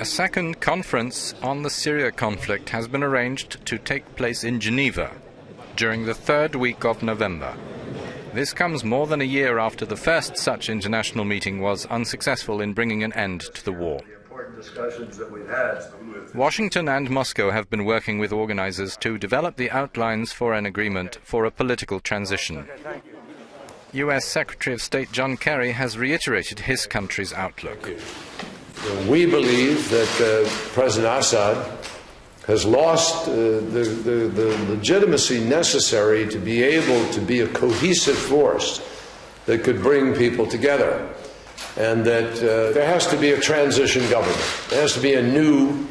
A second conference on the Syria conflict has been arranged to take place in Geneva during the third week of November. This comes more than a year after the first such international meeting was unsuccessful in bringing an end to the war. Washington and Moscow have been working with organizers to develop the outlines for an agreement for a political transition. U.S. Secretary of State John Kerry has reiterated his country's outlook. We believe that President Assad has lost the legitimacy necessary to be able to be a cohesive force that could bring people together, and that there has to be a transition government. There has to be a new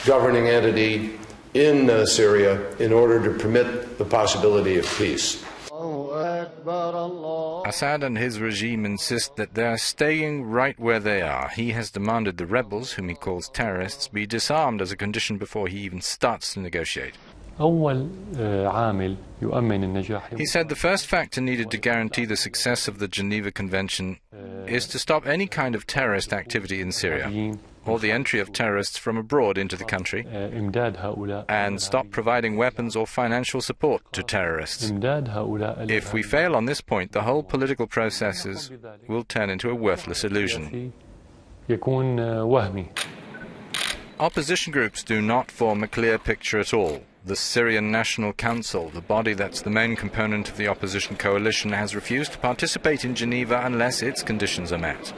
governing entity in Syria in order to permit the possibility of peace. Assad and his regime insist that they are staying right where they are. He has demanded the rebels, whom he calls terrorists, be disarmed as a condition before he even starts to negotiate. He said the first factor needed to guarantee the success of the Geneva Convention is to stop any kind of terrorist activity in Syria, or the entry of terrorists from abroad into the country, and stop providing weapons or financial support to terrorists. If we fail on this point, the whole political processes will turn into a worthless illusion. Opposition groups do not form a clear picture at all. The Syrian National Council, the body that's the main component of the opposition coalition, has refused to participate in Geneva unless its conditions are met.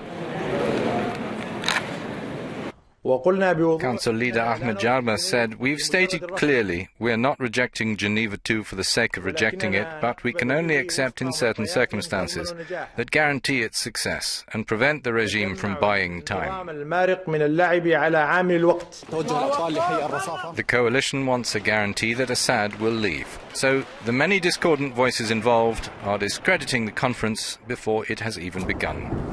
Council leader Ahmed Jarma said, "We've stated clearly we are not rejecting Geneva II for the sake of rejecting it, but we can only accept in certain circumstances that guarantee its success and prevent the regime from buying time." The coalition wants a guarantee that Assad will leave. So the many discordant voices involved are discrediting the conference before it has even begun.